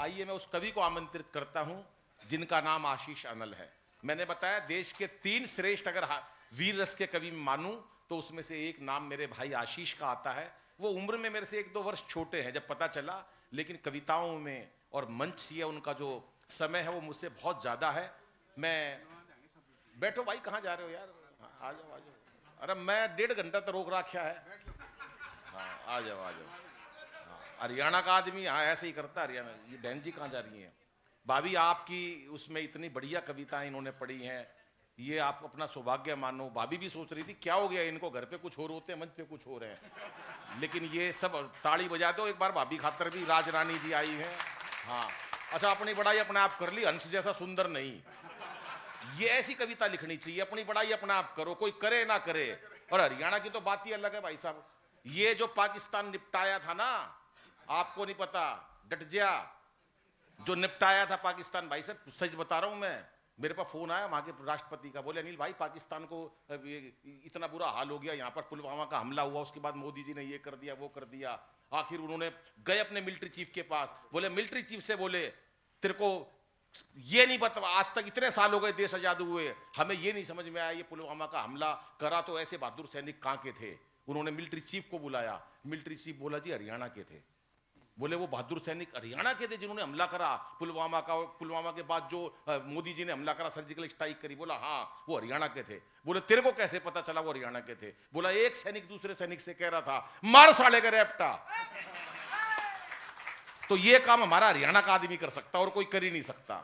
आइए मैं उस कवि को आमंत्रित करता हूं जिनका नाम आशीष अनल है। मैंने बताया देश के 3 श्रेष्ठ अगर वीर रस के कवि मानूं तो उसमें से एक नाम मेरे भाई आशीष का आता है। वो उम्र में मेरे से 1-2 वर्ष छोटे हैं जब पता चला, लेकिन कविताओं में और मंच या उनका जो समय है वो मुझसे बहुत ज्यादा है। मैं बैठो भाई, कहाँ जा रहे हो यार? आ जाओ आ जाओ। अरे मैं 1.5 घंटा तो रोक रखा है। हाँ आ जाओ आ जाओ। हरियाणा का आदमी हाँ ऐसे ही करता है। हरियाणा ये बहन जी कहाँ जा रही हैं? भाभी आपकी उसमें इतनी बढ़िया कविताएं इन्होंने पढ़ी हैं, ये आप अपना सौभाग्य मानो। भाभी भी सोच रही थी क्या हो गया इनको, घर पे कुछ और होते हैं, मंच पे कुछ हो रहे हैं। लेकिन ये सब ताली बजा दो एक बार भाभी खातर भी। राजरानी जी आई हैं। हाँ अच्छा, अपनी बड़ाई अपने आप कर ली, हंस जैसा सुंदर नहीं। ये ऐसी कविता लिखनी चाहिए, अपनी बड़ाई अपने आप करो, कोई करे ना करे। और हरियाणा की तो बात ही अलग है भाई साहब। ये जो पाकिस्तान निपटाया था ना, आपको नहीं पता, डट जा। जो निपटाया था पाकिस्तान भाई साहब, सच बता रहा हूं मैं। मेरे पास फोन आया वहां के राष्ट्रपति का, बोले अनिल भाई पाकिस्तान को इतना बुरा हाल हो गया, यहाँ पर पुलवामा का हमला हुआ, उसके बाद मोदी जी ने ये कर दिया वो कर दिया। आखिर उन्होंने गए अपने मिलिट्री चीफ के पास, बोले मिलिट्री चीफ से बोले तेरे को ये नहीं पता, आज तक इतने साल हो गए देश आजाद हुए, हमें ये नहीं समझ में आया ये पुलवामा का हमला करा तो ऐसे बहादुर सैनिक कहाँ के थे। उन्होंने मिलिट्री चीफ को बुलाया, मिलिट्री चीफ बोला जी हरियाणा के थे। बोले वो बहादुर सैनिक हरियाणा के थे जिन्होंने हमला करा पुलवामा का, पुलवामा के बाद जो मोदी जी ने हमला करा, सर्जिकल स्ट्राइक करी, बोला हाँ वो हरियाणा के थे। बोले तेरे को कैसे पता चला वो हरियाणा के थे? बोला एक सैनिक दूसरे सैनिक से कह रहा था मार साले का रेपटा। तो ये काम हमारा हरियाणा का आदमी कर सकता और कोई कर ही नहीं सकता।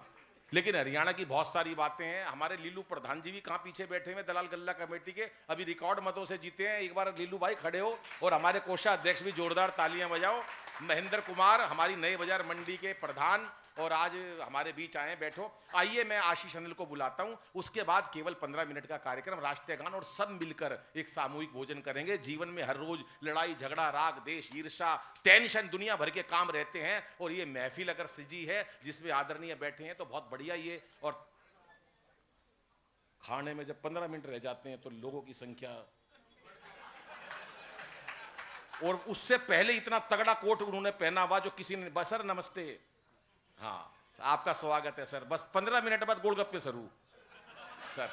लेकिन हरियाणा की बहुत सारी बातें हैं। हमारे लीलू प्रधान जी भी कहाँ पीछे बैठे हुए, दलाल गल्ला कमेटी के, अभी रिकॉर्ड मतों से जीते हैं। एक बार लीलू भाई खड़े हो, और हमारे कोषाध्यक्ष भी जोरदार तालियां बजाओ। महेंद्र कुमार हमारी नए बाजार मंडी के प्रधान और आज हमारे बीच आए, बैठो। आइए मैं आशीष अनिल को बुलाता हूं। उसके बाद केवल 15 मिनट का कार्यक्रम, राष्ट्रीय गान, और सब मिलकर एक सामूहिक भोजन करेंगे। जीवन में हर रोज लड़ाई झगड़ा राग देश ईर्षा टेंशन दुनिया भर के काम रहते हैं, और ये महफिल अगर सजी है जिसमें आदरणीय बैठे हैं तो बहुत बढ़िया। ये और खाने में जब 15 मिनट रह जाते हैं तो लोगों की संख्या, और उससे पहले इतना तगड़ा कोट उन्होंने पहना हुआ जो किसी ने, बस सर नमस्ते, हाँ आपका स्वागत है सर, बस 15 मिनट बाद गोलगप्पे शुरू सर।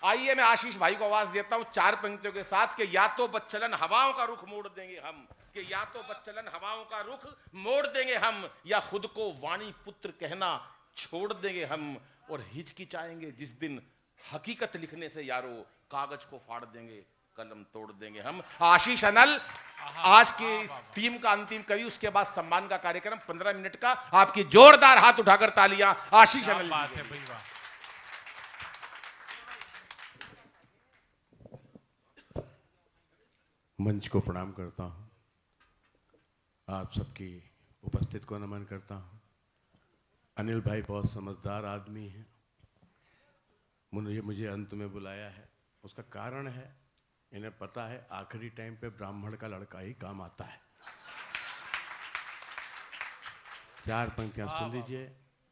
आइए मैं आशीष भाई को आवाज देता हूं 4 पंक्तियों के साथ कि या तो बच्चलन हवाओं का रुख मोड़ देंगे हम, कि या तो बच्चलन हवाओं का रुख मोड़ देंगे हम, या खुद को वाणी पुत्र कहना छोड़ देंगे हम, और हिचकिचाएंगे जिस दिन हकीकत लिखने से यारो, कागज को फाड़ देंगे कलम तोड़ देंगे हम। आशीष अनल आज की टीम का अंतिम कवि, उसके बाद सम्मान का कार्यक्रम 15 मिनट का। आपकी जोरदार हाथ उठाकर तालियां आशीष अनल। बात है भाई, वाह। मंच को प्रणाम करता हूं, आप सबकी उपस्थित को नमन करता हूं। अनिल भाई बहुत समझदार आदमी हैं, मुझे अंत में बुलाया है, उसका कारण है इन्हें पता है आखिरी टाइम पे ब्राह्मण का लड़का ही काम आता है। 4 पंक्तियां सुन लीजिए,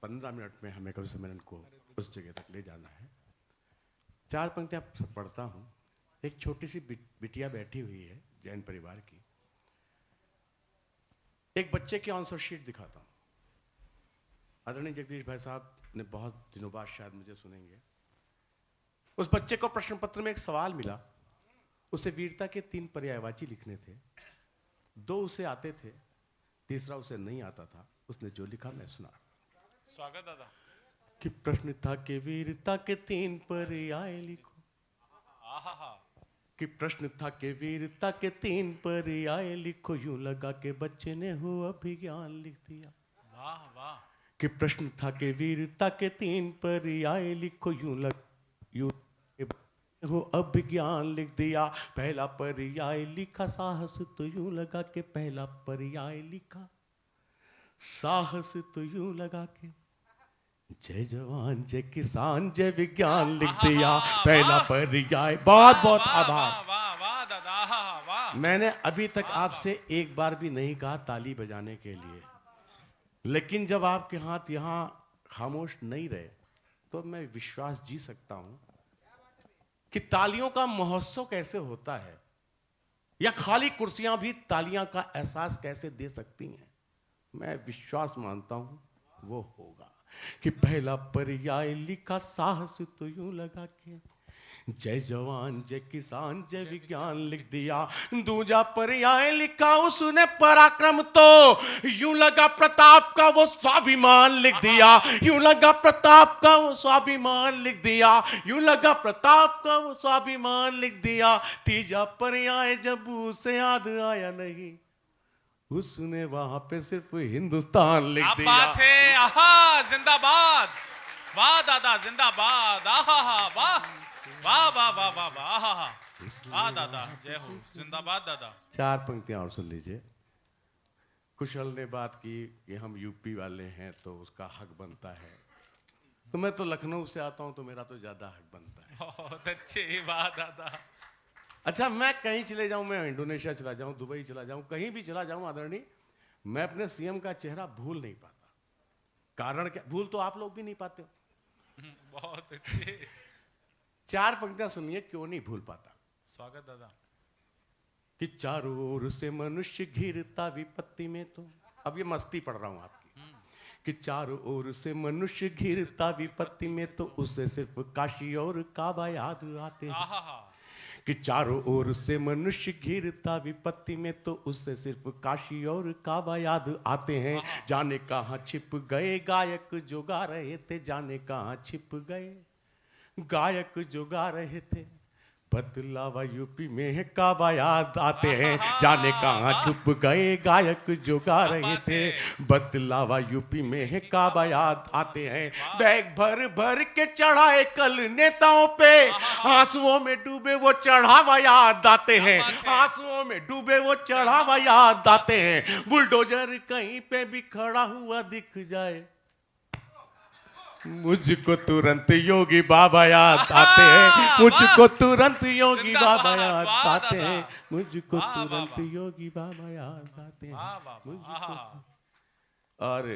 15 मिनट में हमें कवि सम्मेलन को उस जगह तक ले जाना है। 4 पंक्तियां पढ़ता हूं। एक छोटी सी बिटिया बैठी हुई है जैन परिवार की, एक बच्चे की आंसर शीट दिखाता हूं। आदरणीय जगदीश भाई साहब ने बहुत दिनों बाद शायद मुझे सुनेंगे। उस बच्चे को प्रश्न पत्र में एक सवाल मिला, उसे वीरता के 3 पर्यायवाची लिखने थे, 2 उसे आते थे, तीसरा उसे नहीं आता था। उसने जो लिखा मैं सुना। स्वागत दादा। कि प्रश्न था कि वीरता के 3 पर्याय लिखो। कि प्रश्न था कि वीरता के 3 पर्याय लिखो, यूं लगा के बच्चे ने हो अभिज्ञान लिख दिया। वाह वाह। कि प्रश्न था कि वीरता के 3 पर्याय लिखो, यूं हो अभिज्ञान लिख दिया। पहला पर्याय लिखा साहस, तो यूं लगा के पहला पर्याय लिखा साहस, तो यूं लगा के जय जवान जय किसान जय विज्ञान लिख दिया। पहला पर्याय। बहुत बहुत आभार। वाह वाह दादा, वाह। मैंने अभी तक आपसे एक बार भी नहीं कहा ताली बजाने के लिए, लेकिन जब आपके हाथ यहां खामोश नहीं रहे तो मैं विश्वास जी सकता हूं कि तालियों का महोत्सव कैसे होता है, या खाली कुर्सियां भी तालियां का एहसास कैसे दे सकती हैं। मैं विश्वास मानता हूं वो होगा कि पहला पर्याय लिखा साहस तो यूं लगा के जय जवान जय किसान जय विज्ञान लिख दिया। दूजा पर्याय लिखा उसने पराक्रम तो यूं लगा प्रताप का वो स्वाभिमान लिख दिया। यूं लगा प्रताप का वो स्वाभिमान लिख दिया। यूं लगा प्रताप का वो स्वाभिमान लिख दिया। तीजा पर्याय जब उसे याद आया नहीं उसने वहां पे सिर्फ हिंदुस्तान लिख क्या दिया। बात है, आहा जिंदाबाद, वाह दादा जिंदाबाद, आहा वाह वाह वाह वाह वाह वाह, आहा वाह दादा, जय हो, जिंदाबाद दादा। चार पंक्तियां और सुन लीजिए। कुशल ने बात की कि हम यूपी वाले हैं तो उसका हक बनता है, तो मैं तो लखनऊ से आता हूं तो मेरा तो ज्यादा हक बनता है। बहुत अच्छे, वाह दादा। अच्छा, मैं कहीं चले जाऊं, मैं इंडोनेशिया चला जाऊं, दुबई चला जाऊं, कहीं भी चला जाऊं आदरणीय, मैं अपने सीएम का चेहरा भूल नहीं पाता। कारण क्या? भूल तो आप लोग भी नहीं पाते हो। बहुत अच्छे। चार पंक्तियां सुनिए क्यों नहीं भूल पाता। स्वागत दादा। कि चारों ओर से मनुष्य घिरता विपत्ति में तो, अब ये मस्ती पढ़ रहा हूं आपकी, कि चारों ओर से मनुष्य घिरता विपत्ति में तो उसे सिर्फ काशी और काबा याद आते हैं। आहा कि चारों ओर से मनुष्य घिरता विपत्ति में तो उससे सिर्फ काशी और काबा याद आते हैं। जाने कहां छिप गए गायक जो गा रहे थे, जाने कहां छिप गए गायक जो गा रहे थे। बदलावा यूपी में है काबा याद आते हैं। जाने कहां छुप गए गायक जो गा रहे थे। बदलावा यूपी में है काबा याद आते हैं। बैग भर भर के चढ़ाए कल नेताओं पे, आंसुओं में डूबे वो चढ़ावा याद आते हैं। आंसुओं में डूबे वो चढ़ावा याद आते हैं। बुलडोजर कहीं पे भी खड़ा हुआ दिख जाए मुझको तुरंत योगी बाबा याद आते हैं। मुझको तुरंत योगी बाबा याद आते हैं। मुझको तुरंत योगी बाबा याद आते हैं। और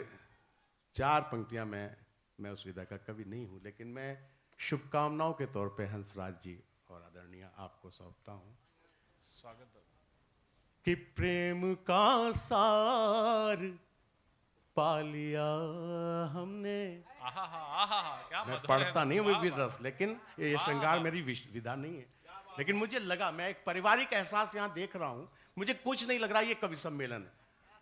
चार पंक्तियां मैं उस विधा का कवि नहीं हूं, लेकिन मैं शुभकामनाओं के तौर पे हंसराज जी और आदरणीय आपको सौंपता हूं। स्वागत दादा। कि प्रेम का सार पा लिया हमने। क्या मैं मधुर पढ़ता है, नहीं वाह, हूँ वीर रस, लेकिन ये श्रृंगार मेरी विधा नहीं है। लेकिन मुझे लगा, मैं एक पारिवारिक एहसास यहाँ देख रहा हूँ, मुझे कुछ नहीं लग रहा ये कवि सम्मेलन है।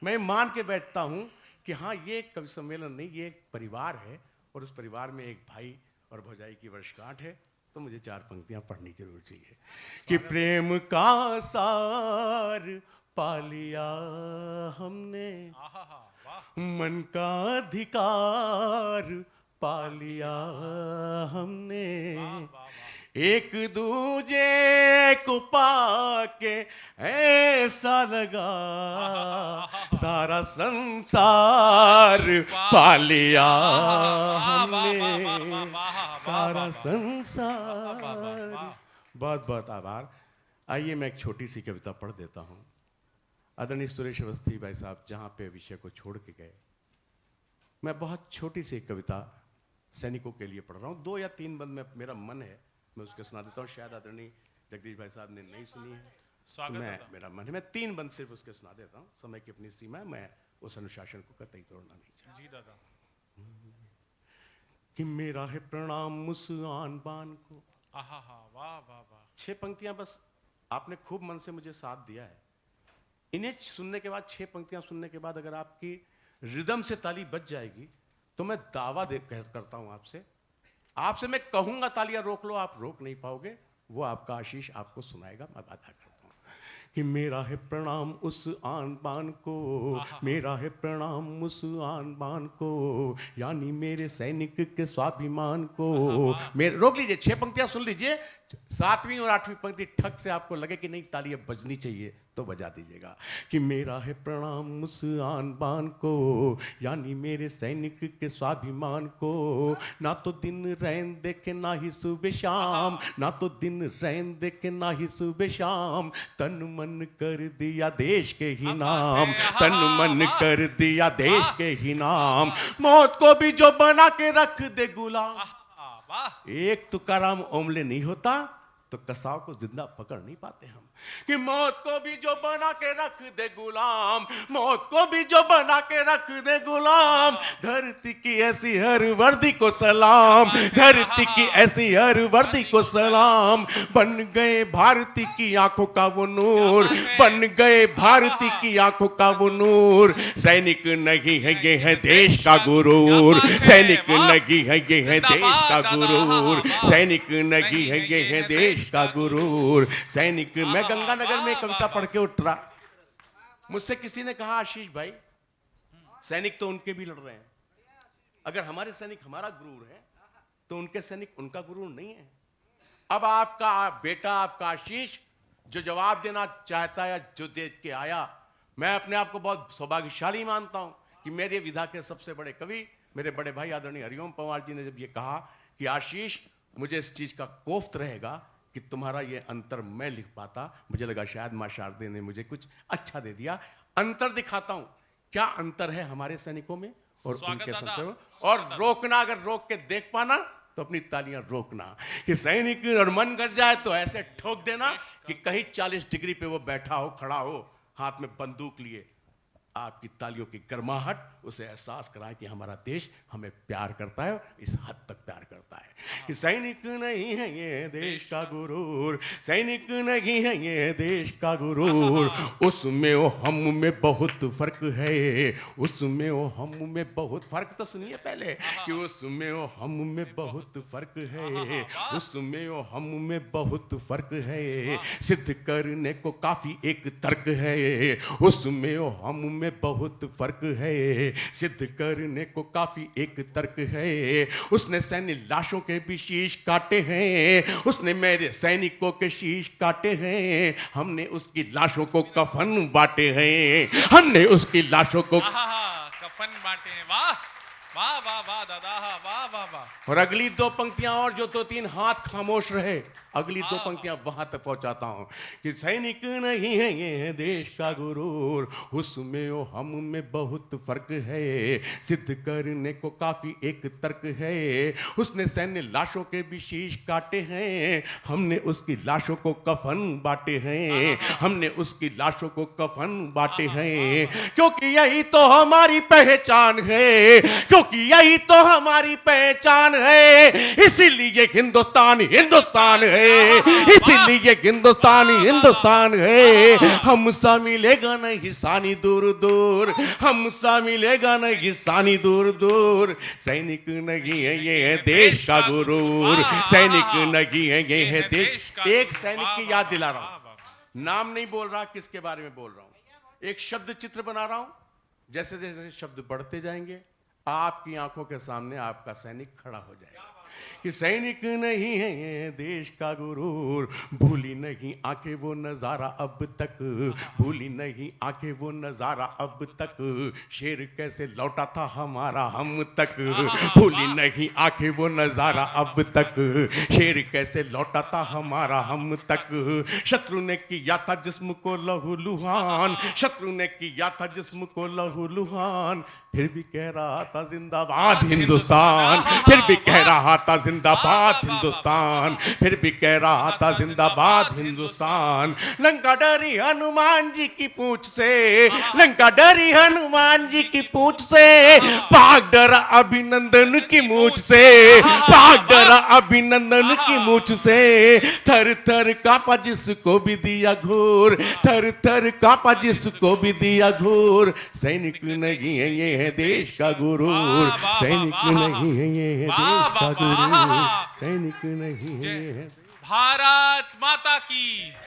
मैं मान के बैठता हूँ कि हाँ, ये कवि सम्मेलन नहीं, ये एक परिवार है और उस परिवार में एक भाई और भौजाई की वर्षगांठ है, तो मुझे चार पंक्तियां पढ़नी जरूर चाहिए। कि प्रेम का सार पा लिया हमने, मन का अधिकार पा लिया हमने, एक दूजे को पाके ऐसा लगा सारा संसार पा लिया हमने, सारा संसार। बहुत बहुत आभार। आइए मैं एक छोटी सी कविता पढ़ देता हूँ। आदरणीय सुरेश अवस्थी भाई साहब जहाँ पे विषय को छोड़ के गए, मैं बहुत छोटी सी कविता सैनिकों के लिए पढ़ रहा हूँ। 2 या 3 बंद में मेरा मन है मैं उसके सुना देता हूँ। शायद आदरणीय जगदीश भाई साहब ने नहीं सुनी है, तो मेरा मन है मैं 3 बंद सिर्फ उसके सुना देता हूँ। समय की अपनी सीमा है, मैं उस अनुशासन को कतई तोड़ना नहीं चाहता। जी दादा। कि मेरा है प्रणाम उस आन बान को। वाह वाह वाह। 6 पंक्तियां बस, आपने खूब मन से मुझे साथ दिया है। इन्हें सुनने के बाद, 6 पंक्तियां सुनने के बाद अगर आपकी रिदम से ताली बज जाएगी तो मैं दावा करता हूं आपसे मैं कहूंगा तालियां रोक लो, आप रोक नहीं पाओगे। वो आपका आशीष आपको सुनाएगा, मैं वादा करता हूं। कि मेरा है प्रणाम उस आन बान को, मेरा है प्रणाम उस आन बान को, यानी मेरे सैनिक के स्वाभिमान को। मेरे रोक लीजिए, 6 पंक्तियां सुन लीजिए। 7वीं और 8वीं पंक्ति ठक से आपको लगे कि नहीं तालियां बजनी चाहिए तो बजा दीजिएगा। कि मेरा है प्रणाम उस आन बान को, यानी मेरे सैनिक के स्वाभिमान को। ना तो दिन रैन देखे ना ही सुबह शाम, ना तो दिन रैन देखे ना ही सुबह शाम, तन मन कर दिया देश के ही नाम, तन मन कर दिया देश के ही नाम। मौत को भी जो बना के रख दे गुलाम, एक तुकाराम ओमले नहीं होता तो कसाव को जिंदा पकड़ नहीं पाते हम। कि मौत को भी जो बना के रख दे गुलाम, मौत को भी जो बना के रख दे गुलाम, धरती की ऐसी हर वर्दी को सलाम, धरती की ऐसी हर वर्दी को सलाम। बन गए भारती की आंखों का वो नूर, बन गए भारती की आंखों का वो नूर। सैनिक नहीं है ये है देश का गुरूर, सैनिक नहीं है ये है देश का गुरूर, सैनिक नहीं है ये है देश का गुरूर। सैनिक, मैं गंगानगर में कविता पढ़ के उठ रहा, मुझसे किसी ने कहा आशीष भाई सैनिक तो उनके भी लड़ रहे हैं, अगर हमारे सैनिक हमारा गुरूर है तो उनके सैनिक उनका गुरूर नहीं है। अब आपका बेटा, आपका आशीष जो जवाब देना चाहता है, जो दे के आया, मैं अपने आप को बहुत सौभाग्यशाली मानता हूं कि मेरे विधा के सबसे बड़े कवि मेरे बड़े भाई आदरणीय हरिओम पंवार जी ने जब ये कहा कि आशीष मुझे इस चीज का कोफ्त रहेगा कि तुम्हारा ये अंतर मैं लिख पाता, मुझे लगा शायद मां शारदे ने मुझे कुछ अच्छा दे दिया। अंतर दिखाता हूं, क्या अंतर है हमारे सैनिकों में और उनके सैनिकों में, और रोकना, अगर रोक के देख पाना तो अपनी तालियां रोकना कि सैनिक और मन कर जाए तो ऐसे ठोक देना कि कहीं 40 डिग्री पे वो बैठा हो, खड़ा हो, हाथ में बंदूक लिए, आपकी तालियों की गर्माहट उसे एहसास कराए कि हमारा देश हमें प्यार करता है, इस हद तक प्यार करता है कि सैनिक नहीं है ये देश का गुरूर, सैनिक नहीं है ये देश का गुरूर। उसमें वो हम में बहुत फर्क है, उसमें वो हम में बहुत फर्क, तो सुनिए पहले कि उसमें वो हम में बहुत फर्क है, उसमें वो हम में बहुत फर्क है, सिद्ध करने को काफी एक तर्क है, उसमें वो हम में बहुत फर्क है, सिद्ध करने को काफी एक तर्क है। उसने सैन्य लाशों के भी शीश काटे हैं, उसने मेरे सैनिकों के शीश काटे हैं, हमने उसकी लाशों को कफन बांटे हैं, हमने उसकी लाशों को कफन बांटे हैं। वाह वाह वाह वाह दादा, वाह वाह वाह। और अगली दो पंक्तियां और जो 2-3 हाथ खामोश रहे, अगली दो पंक्तियां वहां तक पहुंचाता हूं कि सैनिक नहीं है ये देश का गुरूर, उसमें वो हम में बहुत फर्क है, सिद्ध करने को काफी एक तर्क है। उसने सैन्य लाशों के भी शीश काटे हैं, हमने उसकी लाशों को कफन बांटे हैं, हमने उसकी लाशों को कफन बांटे हैं, क्योंकि यही तो हमारी पहचान है, क्योंकि यही तो हमारी पहचान है, इसीलिए हिंदुस्तान हिंदुस्तान है, इसीलिए हिंदुस्तान हिंदुस्तान है। हमसा मिलेगा नहीं सानी दूर दूर, हमसा मिलेगा नहीं सानी दूर दूर। सैनिक नहीं है ये है देश का गुरूर, सैनिक नहीं है ये है देश। एक सैनिक की याद दिला रहा हूं, नाम नहीं बोल रहा, किसके बारे में बोल रहा हूं, एक शब्द चित्र बना रहा हूं, जैसे जैसे शब्द बढ़ते जाएंगे आपकी आंखों के सामने आपका सैनिक खड़ा हो जाएगा कि सैनिक नहीं है ये देश का गुरूर, भूली नहीं आंखें वो नजारा अब तक, भूली नहीं आंखें वो नजारा अब तक, शेर कैसे लौटा था हमारा हम तक, भूली नहीं आंखें वो नजारा अब तक, शेर कैसे लौटा था हमारा हम तक। शत्रु ने किया था जिस्म को लहू लुहान, शत्रु ने किया था जिस्म को लहू लुहान, फिर भी कह रहा था जिंदाबाद हिंदुस्तान, फिर भी कह रहा था जिंदाबाद हिंदुस्तान, फिर भी कह रहा था जिंदाबाद हिंदुस्तान। लंका डरी हनुमान जी की पूंछ से, लंका डरी हनुमान जी की पूंछ से, पाक डरा अभिनंदन की मूंछ से, पाक डरा अभिनंदन की मूंछ से, थर थर कांपा जिसको भी दिया घूर, थर थर कांपा जिसको भी दिया घूर। सैनिक नहीं है ये है देश का गुरूर, सैनिक नहीं है ये है देश का गुरूर, सैनिक नहीं है ये है। भारत माता की